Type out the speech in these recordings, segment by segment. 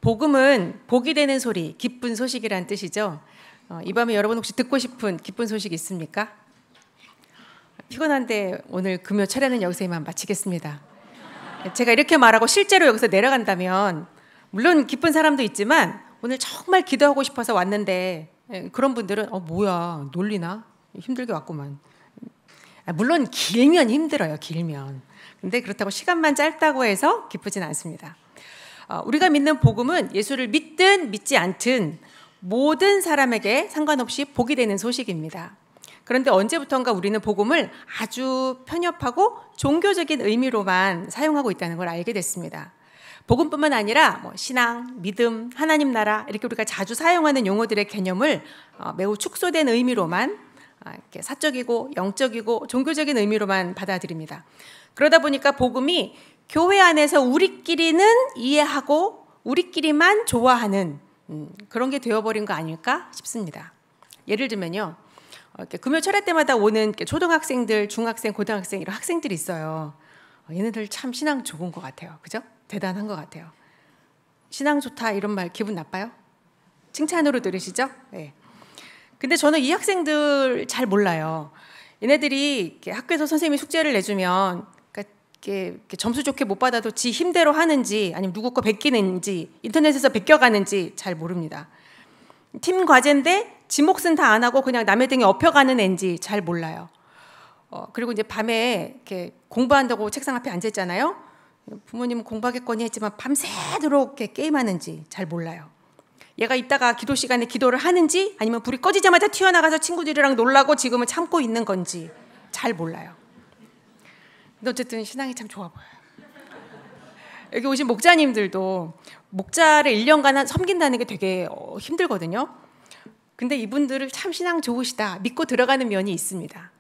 복음은 복이 되는 소리, 기쁜 소식이란 뜻이죠. 이 밤에 여러분 혹시 듣고 싶은 기쁜 소식 있습니까? 피곤한데 오늘 금요 철야는 여기서 이만 마치겠습니다. 제가 이렇게 말하고 실제로 여기서 내려간다면 물론 기쁜 사람도 있지만 오늘 정말 기도하고 싶어서 왔는데 그런 분들은 뭐야 놀리나? 힘들게 왔구만. 물론 길면 힘들어요. 길면. 근데 그렇다고 시간만 짧다고 해서 기쁘진 않습니다. 우리가 믿는 복음은 예수를 믿든 믿지 않든 모든 사람에게 상관없이 복이 되는 소식입니다. 그런데 언제부턴가 우리는 복음을 아주 편협하고 종교적인 의미로만 사용하고 있다는 걸 알게 됐습니다. 복음뿐만 아니라 신앙, 믿음, 하나님 나라 이렇게 우리가 자주 사용하는 용어들의 개념을 매우 축소된 의미로만 이렇게 사적이고 영적이고 종교적인 의미로만 받아들입니다. 그러다 보니까 복음이 교회 안에서 우리끼리는 이해하고 우리끼리만 좋아하는 그런 게 되어버린 거 아닐까 싶습니다. 예를 들면요, 금요 철야 때마다 오는 초등학생들, 중학생, 고등학생 이런 학생들이 있어요. 얘네들 참 신앙 좋은 것 같아요. 그죠? 대단한 것 같아요. 신앙 좋다 이런 말 기분 나빠요? 칭찬으로 들으시죠? 네. 근데 저는 이 학생들 잘 몰라요. 얘네들이 학교에서 선생님이 숙제를 내주면 이렇게 점수 좋게 못 받아도 지 힘대로 하는지 아니면 누구 거 베끼는지 인터넷에서 베껴가는지 잘 모릅니다. 팀 과제인데 지 몫은 다 안 하고 그냥 남의 등에 업혀가는 애인지 잘 몰라요. 그리고 이제 밤에 이렇게 공부한다고 책상 앞에 앉았잖아요. 부모님은 공부하겠거니 했지만 밤새도록 이렇게 게임하는지 잘 몰라요. 얘가 이따가 기도 시간에 기도를 하는지 아니면 불이 꺼지자마자 튀어나가서 친구들이랑 놀라고 지금은 참고 있는 건지 잘 몰라요. 근데 어쨌든 신앙이 참 좋아 보여요. 여기 오신 목자님들도 목자를 1년간 섬긴다는 게 되게 힘들거든요. 근데 이분들을 참 신앙 좋으시다 믿고 들어가는 면이 있습니다.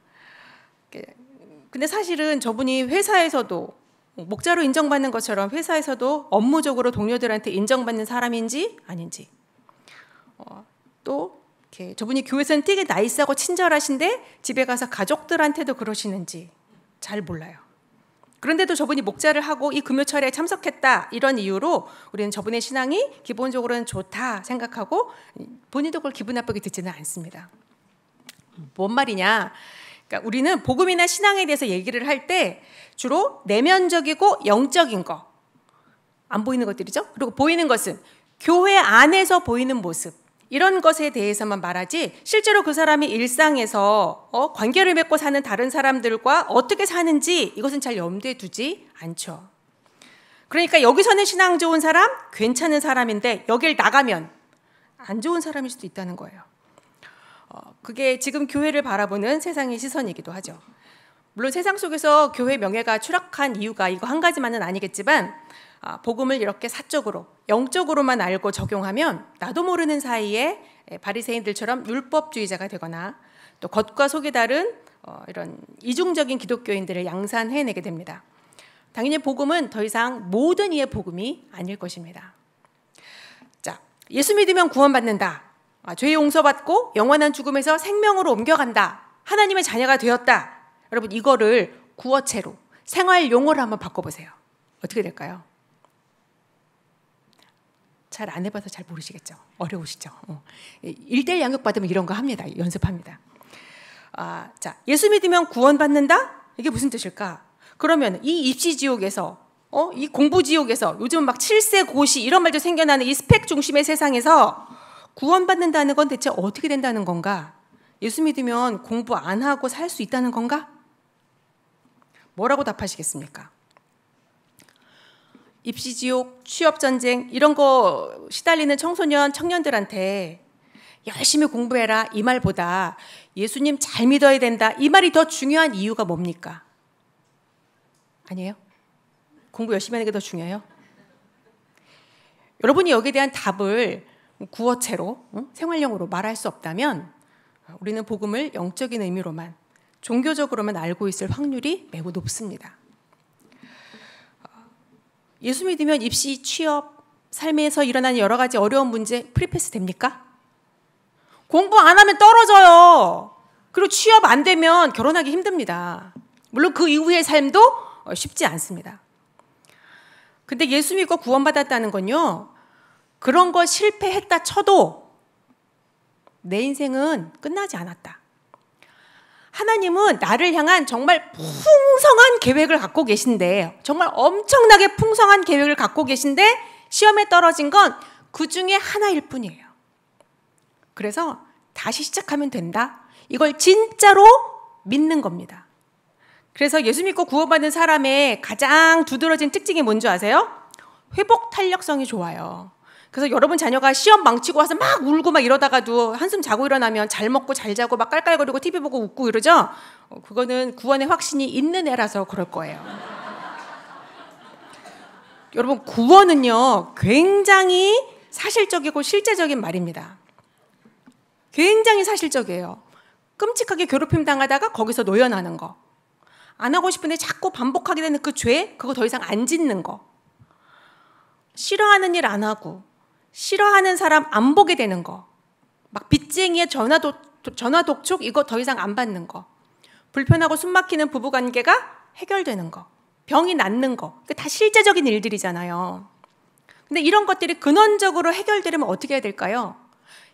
근데 사실은 저분이 회사에서도 목자로 인정받는 것처럼 회사에서도 업무적으로 동료들한테 인정받는 사람인지 아닌지, 또 이렇게 저분이 교회에서는 되게 나이스하고 친절하신데 집에 가서 가족들한테도 그러시는지 잘 몰라요. 그런데도 저분이 목자를 하고 이 금요철에 참석했다 이런 이유로 우리는 저분의 신앙이 기본적으로는 좋다 생각하고 본인도 그걸 기분 나쁘게 듣지는 않습니다. 뭔 말이냐? 그러니까 우리는 복음이나 신앙에 대해서 얘기를 할 때 주로 내면적이고 영적인 거, 안 보이는 것들이죠. 그리고 보이는 것은 교회 안에서 보이는 모습, 이런 것에 대해서만 말하지 실제로 그 사람이 일상에서 관계를 맺고 사는 다른 사람들과 어떻게 사는지 이것은 잘 염두에 두지 않죠. 그러니까 여기서는 신앙 좋은 사람, 괜찮은 사람인데 여길 나가면 안 좋은 사람일 수도 있다는 거예요. 그게 지금 교회를 바라보는 세상의 시선이기도 하죠. 물론 세상 속에서 교회 명예가 추락한 이유가 이거 한 가지만은 아니겠지만 복음을 이렇게 사적으로 영적으로만 알고 적용하면 나도 모르는 사이에 바리새인들처럼 율법주의자가 되거나 또 겉과 속이 다른 이런 이중적인 기독교인들을 양산해내게 됩니다. 당연히 복음은 더 이상 모든 이의 복음이 아닐 것입니다. 자, 예수 믿으면 구원받는다. 죄 용서받고 영원한 죽음에서 생명으로 옮겨간다. 하나님의 자녀가 되었다. 여러분 이거를 구어체로 생활 용어로 한번 바꿔보세요. 어떻게 될까요? 잘 안 해봐서 잘 모르시겠죠. 어려우시죠. 1:1 양육받으면 이런 거 합니다. 연습합니다. 자, 예수 믿으면 구원받는다? 이게 무슨 뜻일까? 그러면 이 입시지옥에서 이 공부지옥에서 요즘 막 7세 고시 이런 말도 생겨나는 이 스펙 중심의 세상에서 구원받는다는 건 대체 어떻게 된다는 건가? 예수 믿으면 공부 안 하고 살 수 있다는 건가? 뭐라고 답하시겠습니까? 입시지옥, 취업전쟁 이런 거 시달리는 청소년, 청년들한테 열심히 공부해라 이 말보다 예수님 잘 믿어야 된다 이 말이 더 중요한 이유가 뭡니까? 아니에요? 공부 열심히 하는 게 더 중요해요? 여러분이 여기에 대한 답을 구어체로 생활용어로 말할 수 없다면 우리는 복음을 영적인 의미로만 종교적으로만 알고 있을 확률이 매우 높습니다. 예수 믿으면 입시, 취업, 삶에서 일어나는 여러 가지 어려운 문제 프리패스 됩니까? 공부 안 하면 떨어져요. 그리고 취업 안 되면 결혼하기 힘듭니다. 물론 그 이후의 삶도 쉽지 않습니다. 근데 예수 믿고 구원받았다는 건요, 그런 거 실패했다 쳐도 내 인생은 끝나지 않았다. 하나님은 나를 향한 정말 풍성한 계획을 갖고 계신데, 정말 엄청나게 풍성한 계획을 갖고 계신데 시험에 떨어진 건 그 중에 하나일 뿐이에요. 그래서 다시 시작하면 된다. 이걸 진짜로 믿는 겁니다. 그래서 예수 믿고 구원받은 사람의 가장 두드러진 특징이 뭔지 아세요? 회복 탄력성이 좋아요. 그래서 여러분 자녀가 시험 망치고 와서 막 울고 막 이러다가도 한숨 자고 일어나면 잘 먹고 잘 자고 막 깔깔거리고 TV 보고 웃고 이러죠? 그거는 구원의 확신이 있는 애라서 그럴 거예요. 여러분, 구원은요 굉장히 사실적이고 실제적인 말입니다. 굉장히 사실적이에요. 끔찍하게 괴롭힘 당하다가 거기서 노연하는 거, 안 하고 싶은데 자꾸 반복하게 되는 그 죄, 그거 더 이상 안 짓는 거, 싫어하는 일 안 하고 싫어하는 사람 안 보게 되는 거, 막 빚쟁이의 전화 독촉 이거 더 이상 안 받는 거, 불편하고 숨막히는 부부관계가 해결되는 거, 병이 낫는 거, 다 실제적인 일들이잖아요. 근데 이런 것들이 근원적으로 해결되려면 어떻게 해야 될까요?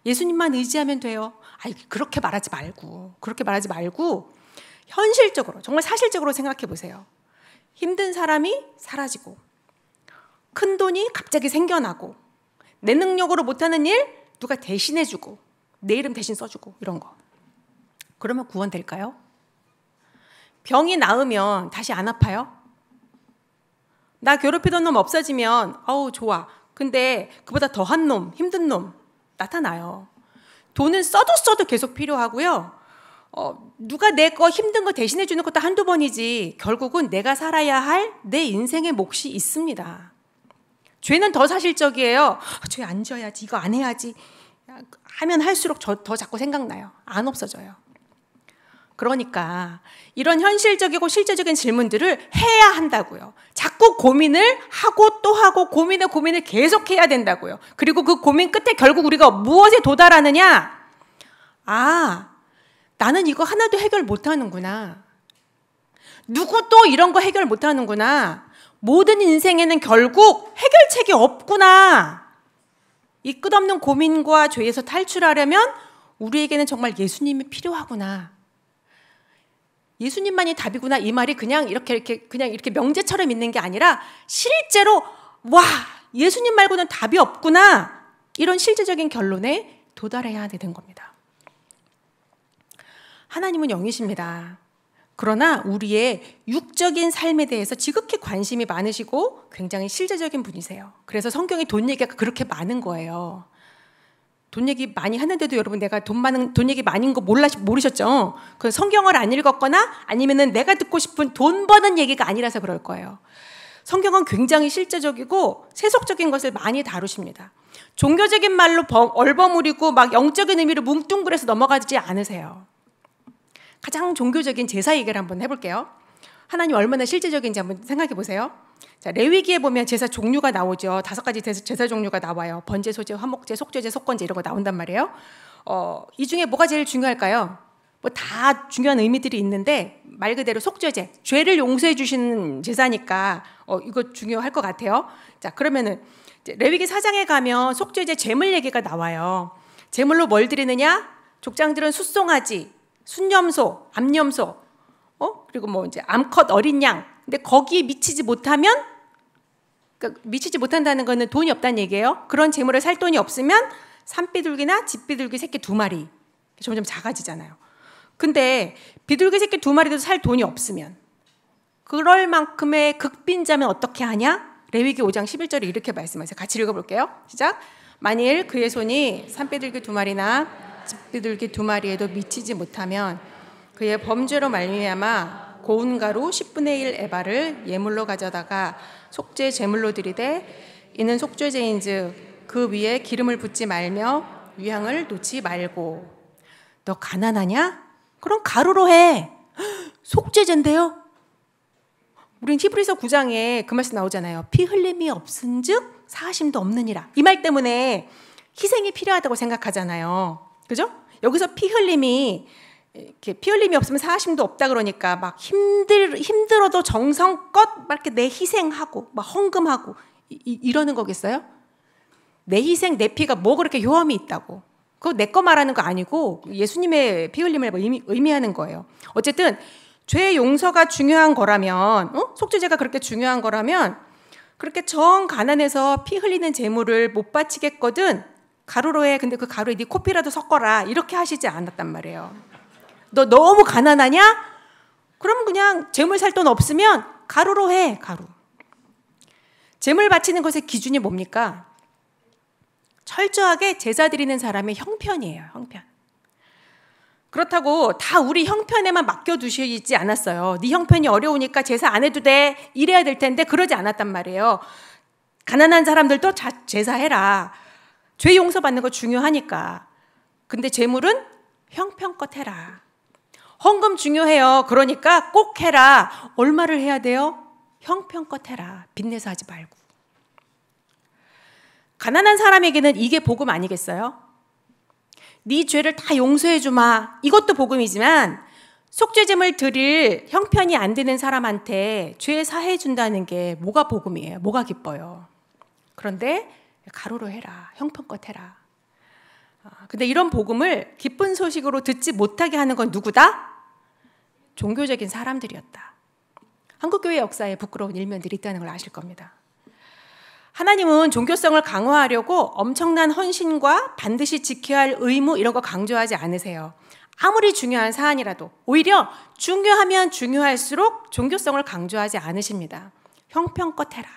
예수님만 의지하면 돼요. 아니, 그렇게 말하지 말고 현실적으로, 정말 사실적으로 생각해 보세요. 힘든 사람이 사라지고, 큰 돈이 갑자기 생겨나고, 내 능력으로 못하는 일 누가 대신해주고, 내 이름 대신 써주고, 이런 거. 그러면 구원될까요? 병이 나으면 다시 안 아파요? 나 괴롭히던 놈 없어지면 아우 좋아. 근데 그보다 더한 놈, 힘든 놈 나타나요. 돈은 써도 계속 필요하고요. 누가 내 거 힘든 거 대신해 주는 것도 한두 번이지 결국은 내가 살아야 할 내 인생의 몫이 있습니다. 죄는 더 사실적이에요. 죄 안 져야지, 이거 안 해야지 하면 할수록 더 자꾸 생각나요. 안 없어져요. 그러니까 이런 현실적이고 실제적인 질문들을 해야 한다고요. 자꾸 고민을 하고 또 하고 고민을 계속해야 된다고요. 그리고 그 고민 끝에 결국 우리가 무엇에 도달하느냐? 아, 나는 이거 하나도 해결 못하는구나. 누구도 이런 거 해결 못하는구나. 모든 인생에는 결국 해결책이 없구나. 이 끝없는 고민과 죄에서 탈출하려면 우리에게는 정말 예수님이 필요하구나. 예수님만이 답이구나. 이 말이 그냥 이렇게 명제처럼 있는 게 아니라 실제로 와, 예수님 말고는 답이 없구나. 이런 실제적인 결론에 도달해야 되는 겁니다. 하나님은 영이십니다. 그러나 우리의 육적인 삶에 대해서 지극히 관심이 많으시고 굉장히 실제적인 분이세요. 그래서 성경에 돈 얘기가 그렇게 많은 거예요. 돈 얘기 많이 하는데도 여러분 내가 돈 얘기 많은 거 모르셨죠? 그 성경을 안 읽었거나 아니면은 내가 듣고 싶은 돈 버는 얘기가 아니라서 그럴 거예요. 성경은 굉장히 실제적이고 세속적인 것을 많이 다루십니다. 종교적인 말로 얼버무리고 막 영적인 의미로 뭉뚱그려서 넘어가지 않으세요. 가장 종교적인 제사 얘기를 한번 해볼게요. 하나님 얼마나 실제적인지 한번 생각해 보세요. 자, 레위기에 보면 제사 종류가 나오죠. 5가지 제사 종류가 나와요. 번제, 소제, 화목제, 속죄제, 속건제 이런 거 나온단 말이에요. 이 중에 뭐가 제일 중요할까요? 뭐 다 중요한 의미들이 있는데 말 그대로 속죄제, 죄를 용서해 주시는 제사니까 이거 중요할 것 같아요. 자, 그러면은 레위기 4장에 가면 속죄제 제물 얘기가 나와요. 제물로 뭘 드리느냐? 족장들은 숫송아지, 순염소, 암염소, 그리고 뭐 이제 암컷 어린 양. 근데 거기에 미치지 못하면, 그러니까 미치지 못한다는 거는 돈이 없다는 얘기예요. 그런 재물을 살 돈이 없으면 산비둘기나 집비둘기 새끼 2마리 점점 작아지잖아요. 근데 비둘기 새끼 2마리도 살 돈이 없으면, 그럴 만큼의 극빈자면 어떻게 하냐? 레위기 5장 11절에 이렇게 말씀하세요. 같이 읽어볼게요. 시작. 만일 그의 손이 산비둘기 2마리나 집비둘기 2마리에도 미치지 못하면 그의 범죄로 말미암아 고운 가루 10분의 1 에바를 예물로 가져다가 속죄 제물로 드리되 이는 속죄제인즉 그 위에 기름을 붓지 말며 위향을 놓지 말고. 너 가난하냐? 그럼 가루로 해. 속죄제인데요. 우린 히브리서 9장에 그 말씀 나오잖아요. 피 흘림이 없은즉 사하심도 없느니라. 이 말 때문에 희생이 필요하다고 생각하잖아요. 그죠? 여기서 피 흘림이 없으면 사하심도 없다 그러니까 막 힘들어도 정성껏 막 이렇게 내 희생하고 막 헌금하고 이러는 거겠어요? 내 희생, 내 피가 뭐 그렇게 효험이 있다고. 그거 내 거 말하는 거 아니고 예수님의 피 흘림을 의미하는 거예요. 어쨌든 죄 용서가 중요한 거라면, 속죄제가 그렇게 중요한 거라면 그렇게 정 가난해서 피 흘리는 제물을 못 바치겠거든 가루로 해. 근데 그 가루에 네 코피라도 섞어라. 이렇게 하시지 않았단 말이에요. 너 너무 가난하냐? 그럼 그냥 제물 살 돈 없으면 가루로 해. 가루. 제물 바치는 것의 기준이 뭡니까? 철저하게 제사 드리는 사람의 형편이에요. 형편. 그렇다고 다 우리 형편에만 맡겨두시지 않았어요. 네 형편이 어려우니까 제사 안 해도 돼. 이래야 될 텐데 그러지 않았단 말이에요. 가난한 사람들도 제사해라. 죄 용서받는 거 중요하니까. 근데 제물은 형편껏 해라. 헌금 중요해요. 그러니까 꼭 해라. 얼마를 해야 돼요? 형편껏 해라. 빚내서 하지 말고. 가난한 사람에게는 이게 복음 아니겠어요? 네 죄를 다 용서해 주마. 이것도 복음이지만 속죄제물 드릴 형편이 안 되는 사람한테 죄 사해 준다는 게 뭐가 복음이에요? 뭐가 기뻐요? 그런데 가로로 해라. 형편껏 해라. 근데 이런 복음을 기쁜 소식으로 듣지 못하게 하는 건 누구다? 종교적인 사람들이었다. 한국교회 역사에 부끄러운 일면들이 있다는 걸 아실 겁니다. 하나님은 종교성을 강화하려고 엄청난 헌신과 반드시 지켜야 할 의무 이런 거 강조하지 않으세요. 아무리 중요한 사안이라도 오히려 중요하면 중요할수록 종교성을 강조하지 않으십니다. 형편껏 해라.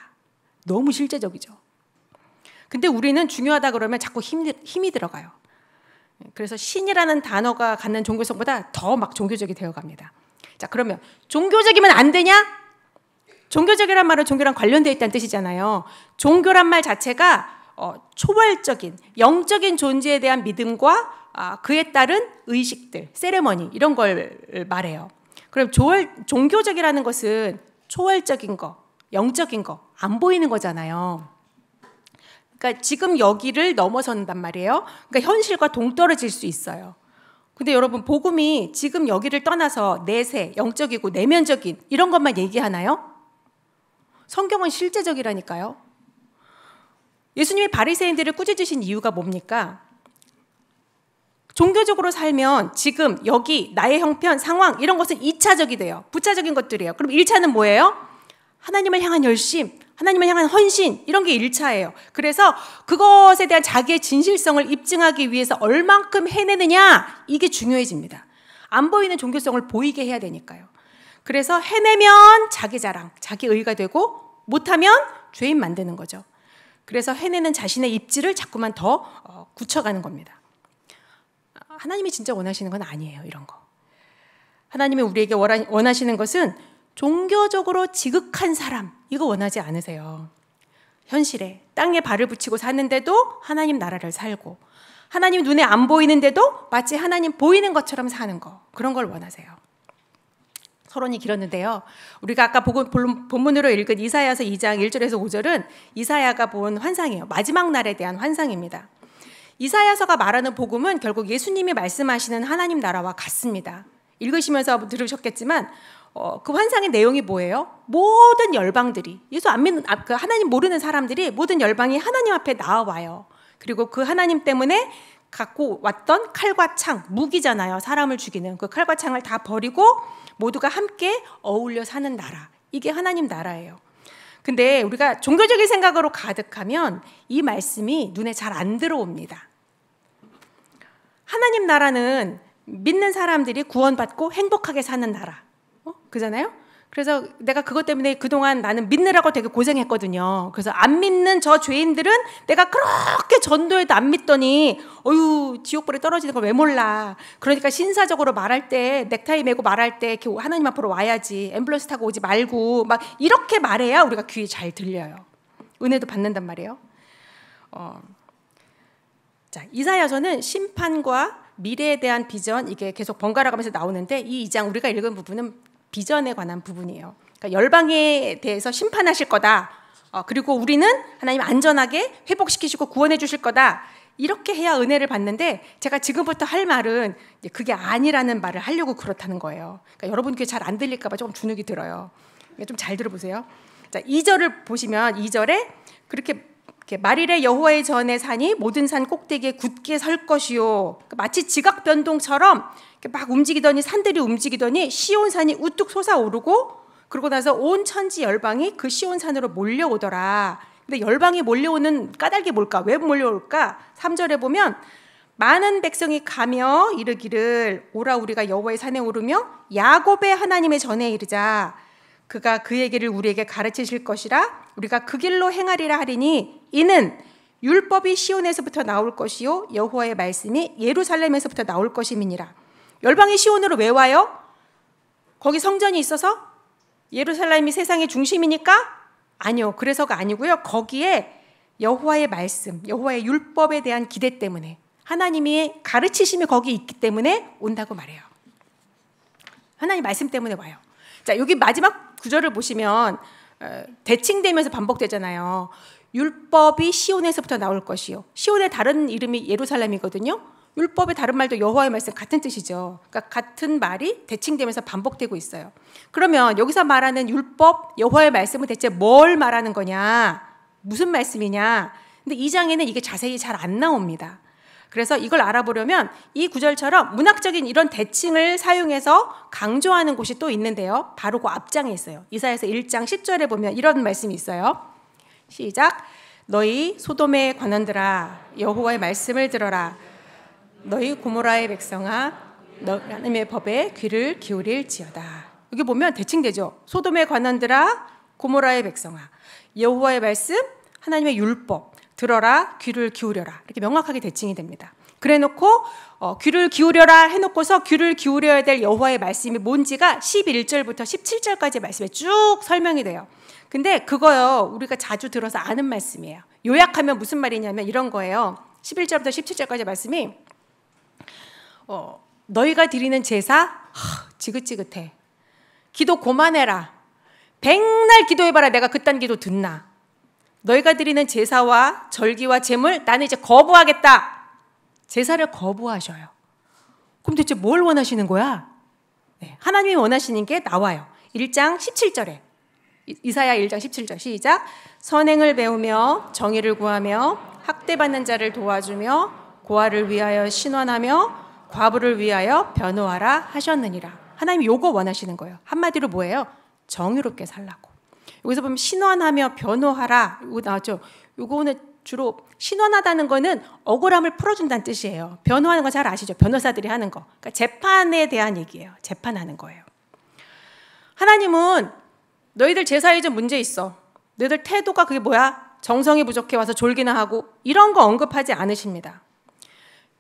너무 실제적이죠. 근데 우리는 중요하다 그러면 자꾸 힘이 들어가요. 그래서 신이라는 단어가 갖는 종교성보다 더 막 종교적이 되어갑니다. 자, 그러면 종교적이면 안 되냐? 종교적이란 말은 종교랑 관련되어 있다는 뜻이잖아요. 종교란 말 자체가 초월적인 영적인 존재에 대한 믿음과 그에 따른 의식들, 세레머니 이런 걸 말해요. 그럼 종교적이라는 것은 초월적인 거, 영적인 거, 안 보이는 거잖아요. 그러니까 지금 여기를 넘어선단 말이에요. 그러니까 현실과 동떨어질 수 있어요. 근데 여러분 복음이 지금 여기를 떠나서 내세, 영적이고 내면적인 이런 것만 얘기하나요? 성경은 실제적이라니까요. 예수님이 바리새인들을 꾸짖으신 이유가 뭡니까? 종교적으로 살면 지금 여기 나의 형편, 상황 이런 것은 2차적이 돼요. 부차적인 것들이에요. 그럼 1차는 뭐예요? 하나님을 향한 열심, 하나님을 향한 헌신 이런 게 1차예요. 그래서 그것에 대한 자기의 진실성을 입증하기 위해서 얼만큼 해내느냐 이게 중요해집니다. 안 보이는 종교성을 보이게 해야 되니까요. 그래서 해내면 자기 자랑, 자기 의가 되고 못하면 죄인 만드는 거죠. 그래서 해내는 자신의 입지를 자꾸만 더 굳혀가는 겁니다. 하나님이 진짜 원하시는 건 아니에요. 이런 거. 하나님이 우리에게 원하시는 것은 종교적으로 지극한 사람 이거 원하지 않으세요. 현실에 땅에 발을 붙이고 사는데도 하나님 나라를 살고 하나님 눈에 안 보이는데도 마치 하나님 보이는 것처럼 사는 거 그런 걸 원하세요. 서론이 길었는데요. 우리가 아까 본문으로 읽은 이사야서 2장 1절에서 5절은 이사야가 본 환상이에요. 마지막 날에 대한 환상입니다. 이사야서가 말하는 복음은 결국 예수님이 말씀하시는 하나님 나라와 같습니다. 읽으시면서 들으셨겠지만 그 환상의 내용이 뭐예요? 모든 열방들이 예수 안 믿는 하나님 모르는 사람들이 모든 열방이 하나님 앞에 나와와요. 그리고 그 하나님 때문에 갖고 왔던 칼과 창, 무기잖아요. 사람을 죽이는 그 칼과 창을 다 버리고 모두가 함께 어울려 사는 나라. 이게 하나님 나라예요. 근데 우리가 종교적인 생각으로 가득하면 이 말씀이 눈에 잘 안 들어옵니다. 하나님 나라는 믿는 사람들이 구원받고 행복하게 사는 나라. 그잖아요? 그래서 내가 그것 때문에 그동안 나는 믿느라고 되게 고생했거든요. 그래서 안 믿는 저 죄인들은 내가 그렇게 전도해도 안 믿더니 지옥불에 떨어지는 걸 왜 몰라. 그러니까 신사적으로 말할 때 넥타이 메고 말할 때 이렇게 하나님 앞으로 와야지. 앰뷸런스 타고 오지 말고 막 이렇게 말해야 우리가 귀에 잘 들려요. 은혜도 받는단 말이에요. 자, 이사야서는 심판과 미래에 대한 비전 이게 계속 번갈아 가면서 나오는데 이 2장 우리가 읽은 부분은 비전에 관한 부분이에요. 그러니까 열방에 대해서 심판하실 거다. 그리고 우리는 하나님 안전하게 회복시키시고 구원해 주실 거다. 이렇게 해야 은혜를 받는데 제가 지금부터 할 말은 그게 아니라는 말을 하려고 그렇다는 거예요. 그러니까 여러분 귀에 잘 안 들릴까 봐 조금 주눅이 들어요. 좀 잘 들어보세요. 자, 2절을 보시면 2절에 그렇게 말일에 여호와의 전에 산이 모든 산 꼭대기에 굳게 설 것이요. 마치 지각 변동처럼 막 움직이더니 산들이 움직이더니 시온산이 우뚝 솟아오르고 그러고 나서 온 천지 열방이 그 시온산으로 몰려오더라. 근데 열방이 몰려오는 까닭이 뭘까? 왜 몰려올까? 3절에 보면 많은 백성이 가며 이르기를 오라 우리가 여호와의 산에 오르며 야곱의 하나님의 전에 이르자. 그가 그에게를 우리에게 가르치실 것이라 우리가 그 길로 행하리라 하리니 이는 율법이 시온에서부터 나올 것이요 여호와의 말씀이 예루살렘에서부터 나올 것임이니라. 열방이 시온으로 왜 와요? 거기 성전이 있어서? 예루살렘이 세상의 중심이니까? 아니요. 그래서가 아니고요. 거기에 여호와의 말씀, 여호와의 율법에 대한 기대 때문에 하나님이 가르치심이 거기 있기 때문에 온다고 말해요. 하나님 말씀 때문에 와요. 자, 여기 마지막 구절을 보시면 대칭되면서 반복되잖아요. 율법이 시온에서부터 나올 것이요. 시온의 다른 이름이 예루살렘이거든요. 율법의 다른 말도 여호와의 말씀 같은 뜻이죠. 그러니까 같은 말이 대칭되면서 반복되고 있어요. 그러면 여기서 말하는 율법, 여호와의 말씀은 대체 뭘 말하는 거냐? 무슨 말씀이냐? 근데 2장에는 이게 자세히 잘 안 나옵니다. 그래서 이걸 알아보려면 이 구절처럼 문학적인 이런 대칭을 사용해서 강조하는 곳이 또 있는데요. 바로 그 앞장에 있어요. 이사야서 1장 10절에 보면 이런 말씀이 있어요. 시작. 너희 소돔의 관원들아 여호와의 말씀을 들어라. 너희 고모라의 백성아 하나님의 법에 귀를 기울일지어다. 여기 보면 대칭되죠. 소돔의 관원들아 고모라의 백성아 여호와의 말씀 하나님의 율법 들어라 귀를 기울여라 이렇게 명확하게 대칭이 됩니다. 그래놓고 귀를 기울여라 해놓고서 귀를 기울여야 될 여호와의 말씀이 뭔지가 11절부터 17절까지 말씀에 쭉 설명이 돼요. 근데 그거요 우리가 자주 들어서 아는 말씀이에요. 요약하면 무슨 말이냐면 이런 거예요. 11절부터 17절까지 말씀이 너희가 드리는 제사 지긋지긋해. 기도 고만해라. 백날 기도해봐라. 내가 그딴 기도 듣나. 너희가 드리는 제사와 절기와 제물 나는 이제 거부하겠다. 제사를 거부하셔요. 그럼 대체 뭘 원하시는 거야? 네, 하나님이 원하시는 게 나와요. 1장 17절에 이사야 1장 17절 시작. 선행을 배우며 정의를 구하며 학대받는 자를 도와주며 고아를 위하여 신원하며 과부를 위하여 변호하라 하셨느니라. 하나님이 요거 원하시는 거예요. 한마디로 뭐예요? 정의롭게 살라고. 여기서 보면 신원하며 변호하라 이거 나왔죠. 요거는 주로 신원하다는 거는 억울함을 풀어준다는 뜻이에요. 변호하는 거 잘 아시죠? 변호사들이 하는 거. 그러니까 재판에 대한 얘기예요. 재판하는 거예요. 하나님은 너희들 제사에 좀 문제 있어. 너희들 태도가 그게 뭐야? 정성이 부족해 와서 졸기나 하고 이런 거 언급하지 않으십니다.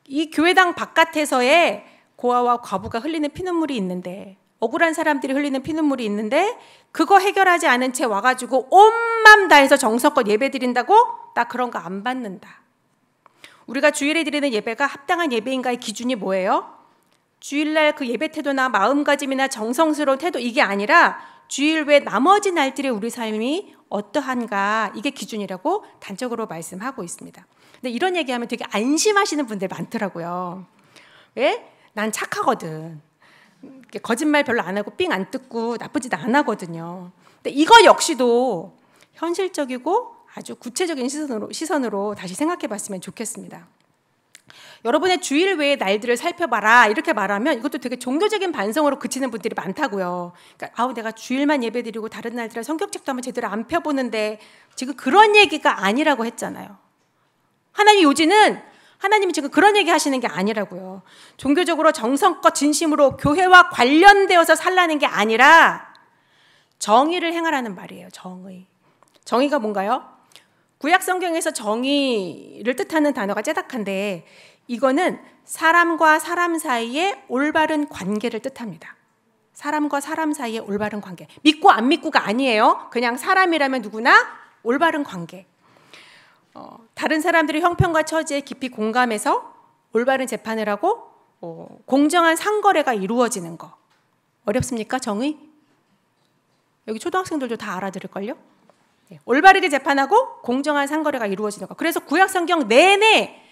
이 교회당 바깥에서의 고아와 과부가 흘리는 피눈물이 있는데 억울한 사람들이 흘리는 피눈물이 있는데 그거 해결하지 않은 채 와가지고 온 맘 다해서 정성껏 예배 드린다고? 나 그런 거 안 받는다. 우리가 주일에 드리는 예배가 합당한 예배인가의 기준이 뭐예요? 주일날 그 예배 태도나 마음가짐이나 정성스러운 태도 이게 아니라 주일 외 나머지 날들의 우리 삶이 어떠한가 이게 기준이라고 단적으로 말씀하고 있습니다. 근데 이런 얘기하면 되게 안심하시는 분들 많더라고요. 왜? 난 착하거든. 거짓말 별로 안 하고 삥 안 뜯고 나쁘지도 안 하거든요. 근데 이거 역시도 현실적이고 아주 구체적인 시선으로 다시 생각해 봤으면 좋겠습니다. 여러분의 주일 외의 날들을 살펴봐라 이렇게 말하면 이것도 되게 종교적인 반성으로 그치는 분들이 많다고요. 그러니까 내가 주일만 예배드리고 다른 날들은 성경책도 한번 제대로 안 펴보는데 지금 그런 얘기가 아니라고 했잖아요. 하나님 요지는 하나님이 지금 그런 얘기 하시는 게 아니라고요. 종교적으로 정성껏 진심으로 교회와 관련되어서 살라는 게 아니라 정의를 행하라는 말이에요. 정의가 뭔가요? 구약 성경에서 정의를 뜻하는 단어가 째닥한데 이거는 사람과 사람 사이의 올바른 관계를 뜻합니다. 사람과 사람 사이의 올바른 관계. 믿고 안 믿고가 아니에요. 그냥 사람이라면 누구나 올바른 관계. 다른 사람들의 형편과 처지에 깊이 공감해서 올바른 재판을 하고 공정한 상거래가 이루어지는 거. 어렵습니까? 정의? 여기 초등학생들도 다 알아들을걸요? 올바르게 재판하고 공정한 상거래가 이루어지는 거. 그래서 구약 성경 내내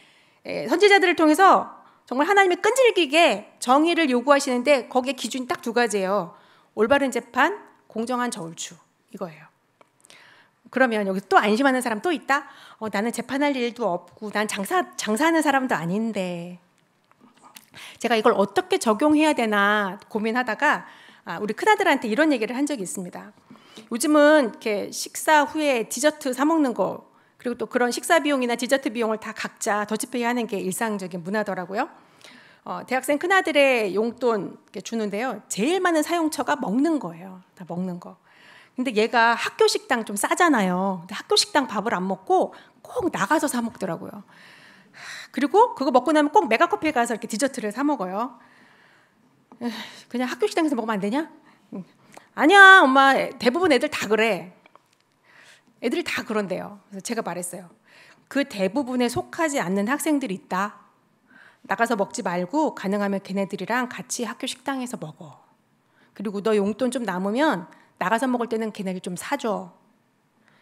선지자들을 통해서 정말 하나님이 끈질기게 정의를 요구하시는데 거기에 기준이 딱 두 가지예요. 올바른 재판, 공정한 저울추 이거예요. 그러면 여기 또 안심하는 사람 또 있다? 나는 재판할 일도 없고 난 장사하는 사람도 아닌데 제가 이걸 어떻게 적용해야 되나 고민하다가 우리 큰아들한테 이런 얘기를 한 적이 있습니다. 요즘은 이렇게 식사 후에 디저트 사 먹는 거 그리고 또 그런 식사 비용이나 디저트 비용을 다 각자 더치페이 하는 게 일상적인 문화더라고요. 대학생 큰아들의 용돈 주는데요. 제일 많은 사용처가 먹는 거예요. 다 먹는 거. 근데 얘가 학교 식당 좀 싸잖아요. 근데 학교 식당 밥을 안 먹고 꼭 나가서 사 먹더라고요. 그리고 그거 먹고 나면 꼭 메가커피에 가서 이렇게 디저트를 사 먹어요. 그냥 학교 식당에서 먹으면 안 되냐? 아니야, 엄마. 대부분 애들 다 그래. 애들이 다 그런데요. 그래서 제가 말했어요. 그 대부분에 속하지 않는 학생들이 있다. 나가서 먹지 말고 가능하면 걔네들이랑 같이 학교 식당에서 먹어. 그리고 너 용돈 좀 남으면 나가서 먹을 때는 걔네들 좀 사줘.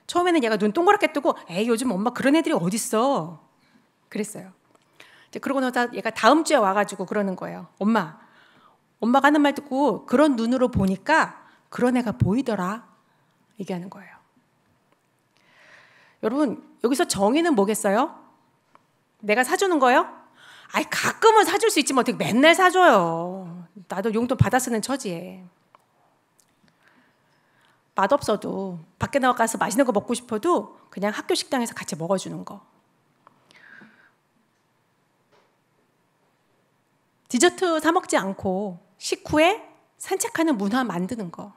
처음에는 얘가 눈 동그랗게 뜨고 에이 요즘 엄마 그런 애들이 어딨어. 그랬어요. 이제 그러고 나서 얘가 다음 주에 와가지고 그러는 거예요. 엄마가 하는 말 듣고 그런 눈으로 보니까 그런 애가 보이더라. 얘기하는 거예요. 여러분 여기서 정의는 뭐겠어요? 내가 사주는 거요? 아이 가끔은 사줄 수 있지만 어떻게 맨날 사줘요. 나도 용돈 받아 쓰는 처지에. 맛없어도 밖에 나가서 맛있는 거 먹고 싶어도 그냥 학교 식당에서 같이 먹어주는 거. 디저트 사 먹지 않고 식후에 산책하는 문화 만드는 거.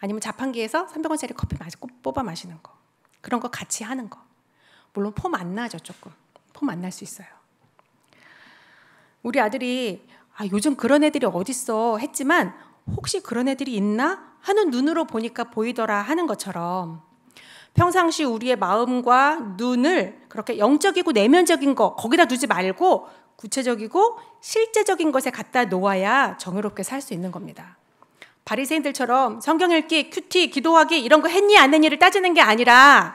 아니면 자판기에서 300원짜리 커피 뽑아 마시는 거. 그런 거 같이 하는 거. 물론 폼 안 나죠. 조금. 폼 안 날 수 있어요. 우리 아들이 요즘 그런 애들이 어딨어 했지만 혹시 그런 애들이 있나 하는 눈으로 보니까 보이더라 하는 것처럼 평상시 우리의 마음과 눈을 그렇게 영적이고 내면적인 거 거기다 두지 말고 구체적이고 실제적인 것에 갖다 놓아야 정의롭게 살 수 있는 겁니다. 바리새인들처럼 성경 읽기, 큐티, 기도하기 이런 거 했니 안 했니를 따지는 게 아니라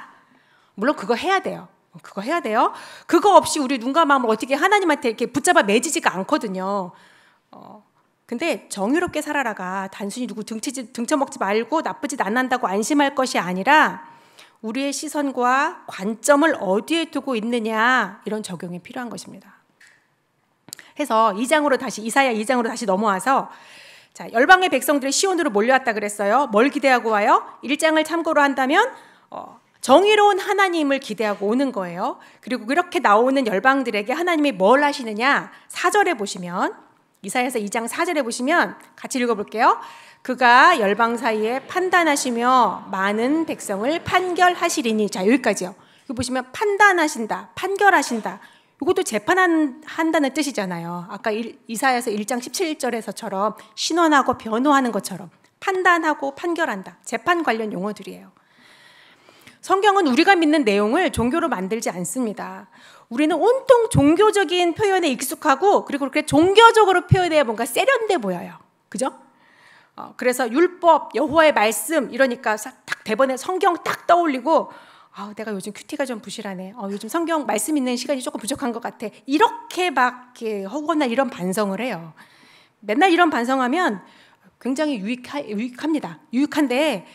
물론 그거 해야 돼요. 그거 없이 우리 눈과 마음을 어떻게 하나님한테 이렇게 붙잡아 매지지가 않거든요. 근데 정의롭게 살아라가 단순히 누구 등쳐먹지 말고 나쁜 짓 안 한다고 안심할 것이 아니라 우리의 시선과 관점을 어디에 두고 있느냐 이런 적용이 필요한 것입니다. 해서 이사야 2장으로 다시 넘어와서 자, 열방의 백성들이 시온으로 몰려왔다 그랬어요. 뭘 기대하고 와요? 1장을 참고로 한다면 정의로운 하나님을 기대하고 오는 거예요. 그리고 그렇게 나오는 열방들에게 하나님이 뭘 하시느냐 4절에 보시면 이사야서 2장 4절에 보시면 같이 읽어볼게요. 그가 열방 사이에 판단하시며 많은 백성을 판결하시리니. 자 여기까지요. 여기 보시면 판단하신다, 판결하신다. 이것도 재판한다는 뜻이잖아요. 아까 이사야서 1장 17절에서처럼 신원하고 변호하는 것처럼 판단하고 판결한다. 재판 관련 용어들이에요. 성경은 우리가 믿는 내용을 종교로 만들지 않습니다. 우리는 온통 종교적인 표현에 익숙하고 그리고 그렇게 종교적으로 표현해야 뭔가 세련돼 보여요. 그죠? 그래서 율법, 여호와의 말씀 이러니까 딱 대본에 성경 딱 떠올리고 내가 요즘 큐티가 좀 부실하네. 요즘 성경 말씀 읽는 시간이 조금 부족한 것 같아. 이렇게 막 허구나 이런 반성을 해요. 맨날 이런 반성하면 굉장히 유익합니다. 유익한데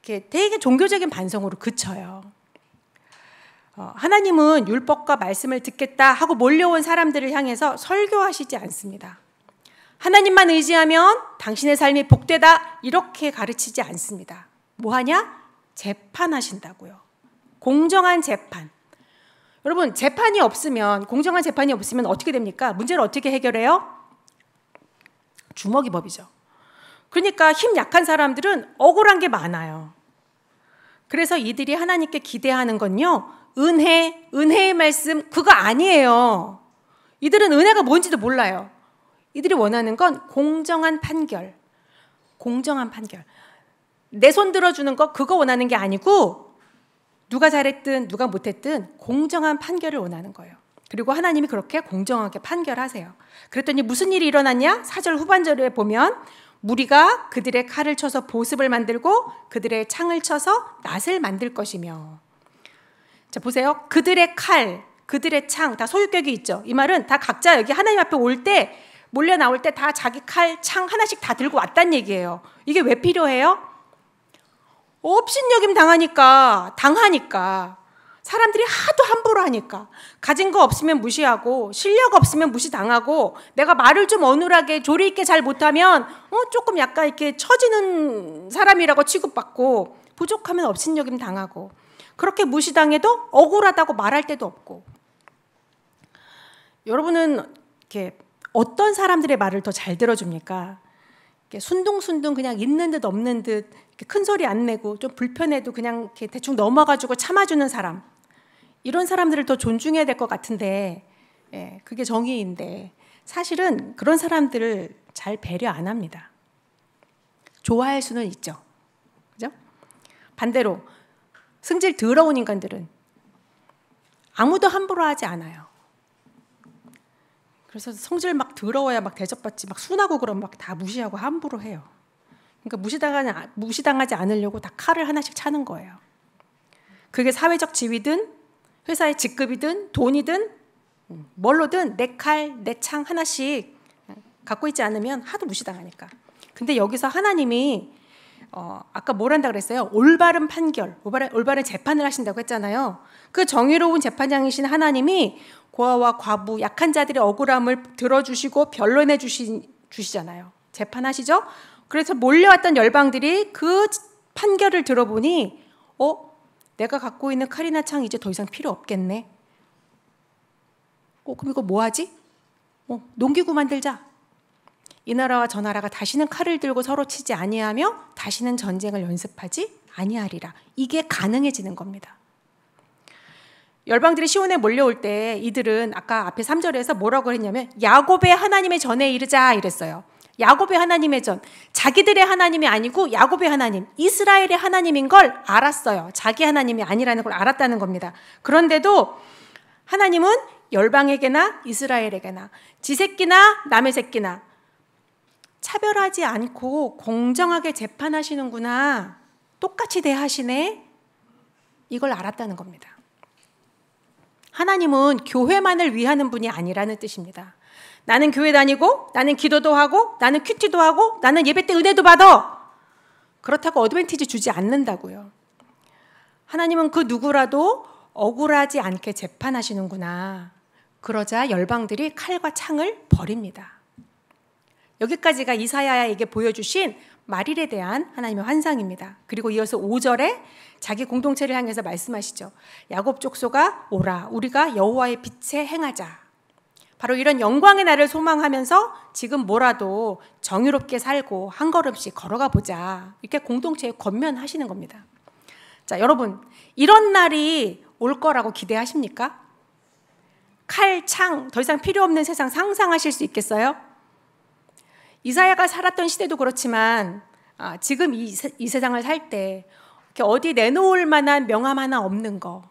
되게 종교적인 반성으로 그쳐요. 하나님은 율법과 말씀을 듣겠다 하고 몰려온 사람들을 향해서 설교하시지 않습니다. 하나님만 의지하면 당신의 삶이 복되다 이렇게 가르치지 않습니다. 뭐하냐? 재판하신다고요. 공정한 재판. 여러분 공정한 재판이 없으면 어떻게 됩니까? 문제를 어떻게 해결해요? 주먹이 법이죠. 그러니까 힘 약한 사람들은 억울한 게 많아요. 그래서 이들이 하나님께 기대하는 건요. 은혜의 말씀 그거 아니에요. 이들은 은혜가 뭔지도 몰라요. 이들이 원하는 건 공정한 판결. 내 손 들어주는 거 그거 원하는 게 아니고 누가 잘했든 누가 못했든 공정한 판결을 원하는 거예요. 그리고 하나님이 그렇게 공정하게 판결하세요. 그랬더니 무슨 일이 일어났냐? 4절 후반절에 보면 무리가 그들의 칼을 쳐서 보습을 만들고 그들의 창을 쳐서 낫을 만들 것이며. 자 보세요. 그들의 칼, 그들의 창 다 소유격이 있죠. 이 말은 다 각자 여기 하나님 앞에 올 때 몰려 나올 때 다 자기 칼, 창 하나씩 다 들고 왔단 얘기예요. 이게 왜 필요해요? 업신여김 당하니까 사람들이 하도 함부로 하니까 가진 거 없으면 무시하고 실력 없으면 무시당하고 내가 말을 좀 어눌하게 조리 있게 잘 못하면 조금 약간 이렇게 처지는 사람이라고 취급받고 부족하면 업신여김 당하고 그렇게 무시당해도 억울하다고 말할 데도 없고. 여러분은 이렇게 어떤 사람들의 말을 더 잘 들어줍니까? 이렇게 순둥순둥 그냥 있는 듯 없는 듯 큰 소리 안 내고 좀 불편해도 그냥 이렇게 대충 넘어가지고 참아주는 사람, 이런 사람들을 더 존중해야 될 것 같은데, 그게 정의인데 사실은 그런 사람들을 잘 배려 안 합니다. 좋아할 수는 있죠, 그죠? 반대로 승질 더러운 인간들은 아무도 함부로 하지 않아요. 그래서 성질 막 더러워야 막 대접받지, 막 순하고 그러면 막 다 무시하고 함부로 해요. 그러니까 무시당하지 않으려고 다 칼을 하나씩 차는 거예요. 그게 사회적 지위든 회사의 직급이든 돈이든 뭘로든 내 칼, 내 창 하나씩 갖고 있지 않으면 하도 무시당하니까. 근데 여기서 하나님이 아까 뭘 한다 그랬어요? 올바른 판결, 올바른 재판을 하신다고 했잖아요. 그 정의로운 재판장이신 하나님이 고아와 과부, 약한 자들의 억울함을 들어주시고 변론해 주시잖아요. 재판하시죠? 그래서 몰려왔던 열방들이 그 판결을 들어보니 내가 갖고 있는 칼이나 창 이제 더 이상 필요 없겠네. 그럼 이거 뭐 하지? 농기구 만들자. 이 나라와 저 나라가 다시는 칼을 들고 서로 치지 아니하며 다시는 전쟁을 연습하지 아니하리라. 이게 가능해지는 겁니다. 열방들이 시온에 몰려올 때 이들은 아까 앞에 3절에서 뭐라고 했냐면 야곱의 하나님의 전에 이르자 이랬어요. 야곱의 하나님의 전, 자기들의 하나님이 아니고 야곱의 하나님, 이스라엘의 하나님인 걸 알았어요. 자기 하나님이 아니라는 걸 알았다는 겁니다. 그런데도 하나님은 열방에게나 이스라엘에게나 지 새끼나 남의 새끼나 차별하지 않고 공정하게 재판하시는구나, 똑같이 대하시네, 이걸 알았다는 겁니다. 하나님은 교회만을 위하는 분이 아니라는 뜻입니다. 나는 교회 다니고 나는 기도도 하고 나는 큐티도 하고 나는 예배 때 은혜도 받아, 그렇다고 어드밴티지 주지 않는다고요. 하나님은 그 누구라도 억울하지 않게 재판하시는구나. 그러자 열방들이 칼과 창을 버립니다. 여기까지가 이사야에게 보여주신 말일에 대한 하나님의 환상입니다. 그리고 이어서 5절에 자기 공동체를 향해서 말씀하시죠. 야곱 족속아 오라, 우리가 여호와의 빛에 행하자. 바로 이런 영광의 날을 소망하면서 지금 뭐라도 정의롭게 살고 한 걸음씩 걸어가 보자, 이렇게 공동체에 권면하시는 겁니다. 자, 여러분, 이런 날이 올 거라고 기대하십니까? 칼, 창 더 이상 필요 없는 세상 상상하실 수 있겠어요? 이사야가 살았던 시대도 그렇지만 지금 이 세상을 살 때 어디 내놓을 만한 명함 하나 없는 거,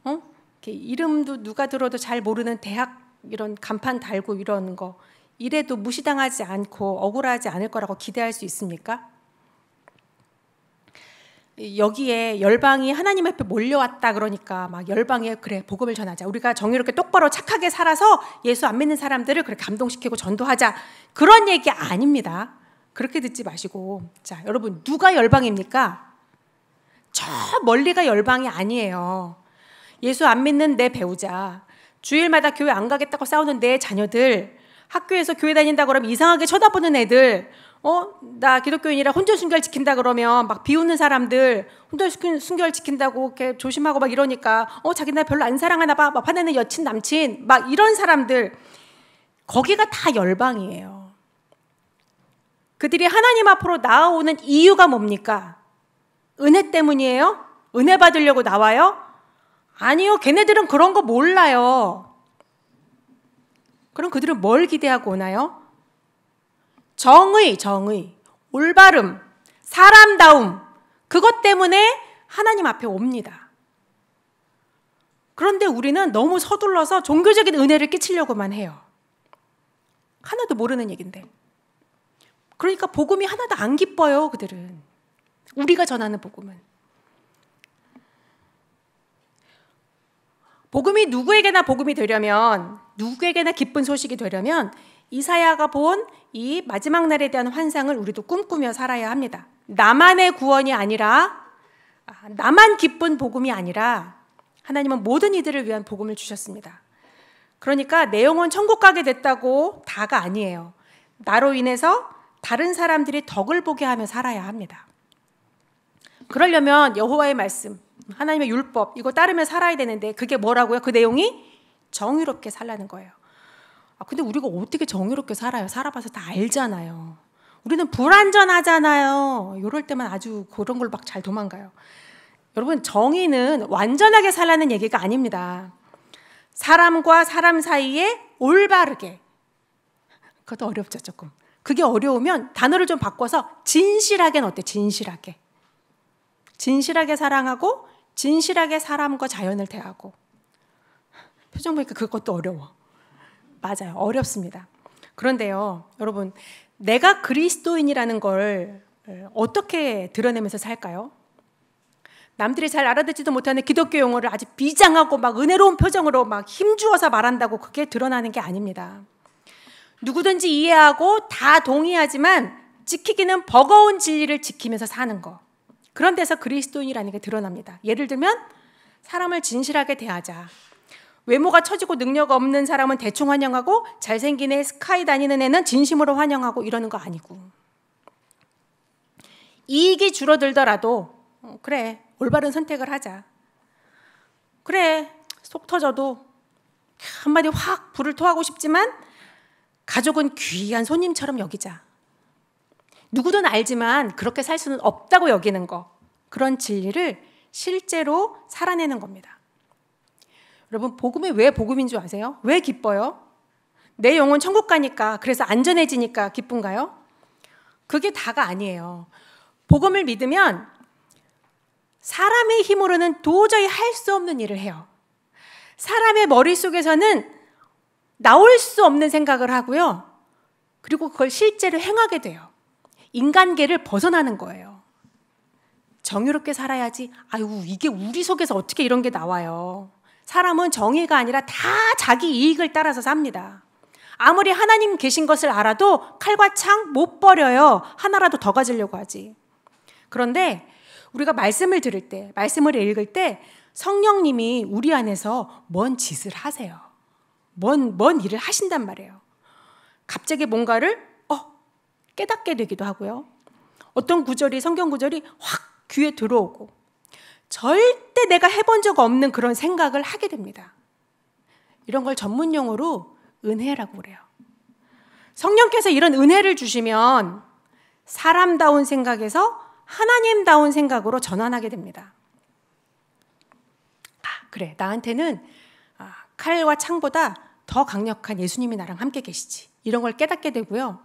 이렇게 이름도 누가 들어도 잘 모르는 대학 이런 간판 달고 이러는 거, 이래도 무시당하지 않고 억울하지 않을 거라고 기대할 수 있습니까? 여기에 열방이 하나님 앞에 몰려왔다 그러니까 막 열방에 그래 복음을 전하자, 우리가 정의롭게 똑바로 착하게 살아서 예수 안 믿는 사람들을 그래 감동시키고 전도하자, 그런 얘기 아닙니다. 그렇게 듣지 마시고, 자, 여러분, 누가 열방입니까? 저 멀리가 열방이 아니에요. 예수 안 믿는 내 배우자, 주일마다 교회 안 가겠다고 싸우는 내 자녀들, 학교에서 교회 다닌다 그러면 이상하게 쳐다보는 애들, 나 기독교인이라 혼전 순결 지킨다 그러면 막 비웃는 사람들, 혼전 순결 지킨다고 이렇게 조심하고 막 이러니까 자기네 별로 안 사랑하나 봐, 막 화내는 여친 남친, 막 이런 사람들, 거기가 다 열방이에요. 그들이 하나님 앞으로 나아오는 이유가 뭡니까? 은혜 때문이에요? 은혜 받으려고 나와요? 아니요, 걔네들은 그런 거 몰라요. 그럼 그들은 뭘 기대하고 오나요? 정의, 올바름, 사람다움, 그것 때문에 하나님 앞에 옵니다. 그런데 우리는 너무 서둘러서 종교적인 은혜를 끼치려고만 해요. 하나도 모르는 얘긴데. 그러니까 복음이 하나도 안 기뻐요, 그들은. 우리가 전하는 복음은. 복음이 누구에게나 복음이 되려면, 누구에게나 기쁜 소식이 되려면 이사야가 본 이 마지막 날에 대한 환상을 우리도 꿈꾸며 살아야 합니다. 나만의 구원이 아니라 나만 기쁜 복음이 아니라 하나님은 모든 이들을 위한 복음을 주셨습니다. 그러니까 내 영혼 천국 가게 됐다고 다가 아니에요. 나로 인해서 다른 사람들이 덕을 보게 하며 살아야 합니다. 그러려면 여호와의 말씀, 하나님의 율법 이거 따르며 살아야 되는데 그게 뭐라고요? 그 내용이 정의롭게 살라는 거예요. 근데 우리가 어떻게 정의롭게 살아요? 살아봐서 다 알잖아요. 우리는 불완전하잖아요. 이럴 때만 아주 그런 걸 막 잘 도망가요. 여러분, 정의는 완전하게 살라는 얘기가 아닙니다. 사람과 사람 사이에 올바르게. 그것도 어렵죠, 조금. 그게 어려우면 단어를 좀 바꿔서 진실하게는 어때? 진실하게. 진실하게 사랑하고 진실하게 사람과 자연을 대하고. 표정 보니까 그것도 어려워. 맞아요. 어렵습니다. 그런데요, 여러분, 내가 그리스도인이라는 걸 어떻게 드러내면서 살까요? 남들이 잘 알아듣지도 못하는 기독교 용어를 아주 비장하고 막 은혜로운 표정으로 막 힘주어서 말한다고 그게 드러나는 게 아닙니다. 누구든지 이해하고 다 동의하지만 지키기는 버거운 진리를 지키면서 사는 거. 그런 데서 그리스도인이라는 게 드러납니다. 예를 들면 사람을 진실하게 대하자. 외모가 처지고 능력 없는 사람은 대충 환영하고 잘생긴 애, 스카이 다니는 애는 진심으로 환영하고 이러는 거 아니고. 이익이 줄어들더라도 그래, 올바른 선택을 하자. 그래, 속 터져도 한마디 확 불을 토하고 싶지만 가족은 귀한 손님처럼 여기자. 누구든 알지만 그렇게 살 수는 없다고 여기는 거. 그런 진리를 실제로 살아내는 겁니다. 여러분, 복음이 왜 복음인 줄 아세요? 왜 기뻐요? 내 영혼 천국 가니까, 그래서 안전해지니까 기쁜가요? 그게 다가 아니에요. 복음을 믿으면 사람의 힘으로는 도저히 할 수 없는 일을 해요. 사람의 머릿속에서는 나올 수 없는 생각을 하고요. 그리고 그걸 실제로 행하게 돼요. 인간계를 벗어나는 거예요. 정의롭게 살아야지. 아이고, 이게 우리 속에서 어떻게 이런 게 나와요. 사람은 정의가 아니라 다 자기 이익을 따라서 삽니다. 아무리 하나님 계신 것을 알아도 칼과 창 못 버려요. 하나라도 더 가지려고 하지. 그런데 우리가 말씀을 들을 때, 말씀을 읽을 때 성령님이 우리 안에서 뭔 짓을 하세요. 뭔 일을 하신단 말이에요. 갑자기 뭔가를 깨닫게 되기도 하고요. 어떤 구절이, 성경 구절이 확 귀에 들어오고 절대 내가 해본 적 없는 그런 생각을 하게 됩니다. 이런 걸 전문 용어로 은혜라고 그래요. 성령께서 이런 은혜를 주시면 사람다운 생각에서 하나님다운 생각으로 전환하게 됩니다. 그래, 나한테는 칼과 창보다 더 강력한 예수님이 나랑 함께 계시지. 이런 걸 깨닫게 되고요.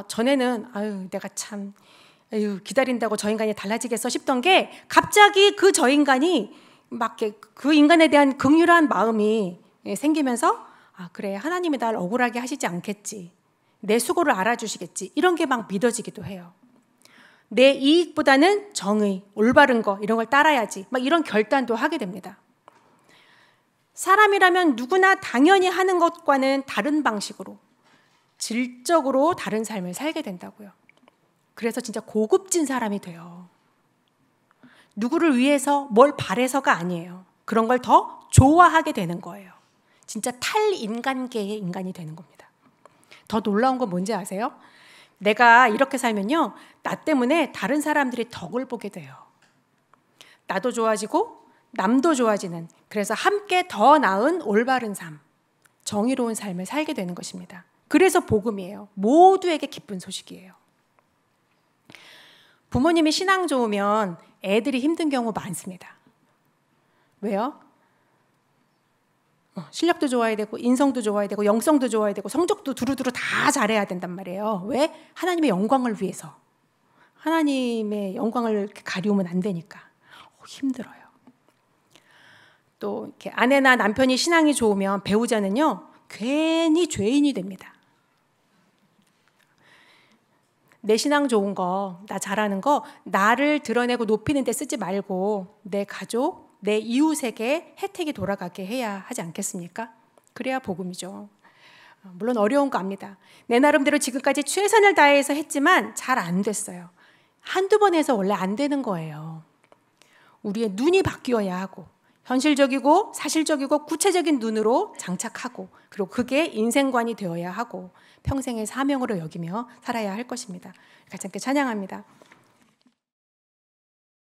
전에는 내가 참 기다린다고 저 인간이 달라지겠어 싶던 게 갑자기 그 저 인간이 막 그 인간에 대한 긍휼한 마음이 생기면서 그래, 하나님이 날 억울하게 하시지 않겠지. 내 수고를 알아주시겠지. 이런 게 막 믿어지기도 해요. 내 이익보다는 정의, 올바른 거 이런 걸 따라야지. 막 이런 결단도 하게 됩니다. 사람이라면 누구나 당연히 하는 것과는 다른 방식으로 질적으로 다른 삶을 살게 된다고요. 그래서 진짜 고급진 사람이 돼요. 누구를 위해서 뭘 바래서가 아니에요. 그런 걸 더 좋아하게 되는 거예요. 진짜 탈인간계의 인간이 되는 겁니다. 더 놀라운 건 뭔지 아세요? 내가 이렇게 살면요, 나 때문에 다른 사람들이 덕을 보게 돼요. 나도 좋아지고 남도 좋아지는, 그래서 함께 더 나은 올바른 삶, 정의로운 삶을 살게 되는 것입니다. 그래서 복음이에요. 모두에게 기쁜 소식이에요. 부모님이 신앙 좋으면 애들이 힘든 경우 많습니다. 왜요? 실력도 좋아야 되고 인성도 좋아야 되고 영성도 좋아야 되고 성적도 두루두루 다 잘해야 된단 말이에요. 왜? 하나님의 영광을 위해서. 하나님의 영광을 가리우면 안 되니까. 힘들어요. 또 이렇게 아내나 남편이 신앙이 좋으면 배우자는요, 괜히 죄인이 됩니다. 내 신앙 좋은 거, 나 잘하는 거 나를 드러내고 높이는 데 쓰지 말고 내 가족, 내 이웃에게 혜택이 돌아가게 해야 하지 않겠습니까? 그래야 복음이죠. 물론 어려운 거 압니다. 내 나름대로 지금까지 최선을 다해서 했지만 잘 안 됐어요. 한두 번 해서 원래 안 되는 거예요. 우리의 눈이 바뀌어야 하고 현실적이고 사실적이고 구체적인 눈으로 장착하고 그리고 그게 인생관이 되어야 하고 평생의 사명으로 여기며 살아야 할 것입니다. 같이 함께 찬양합니다.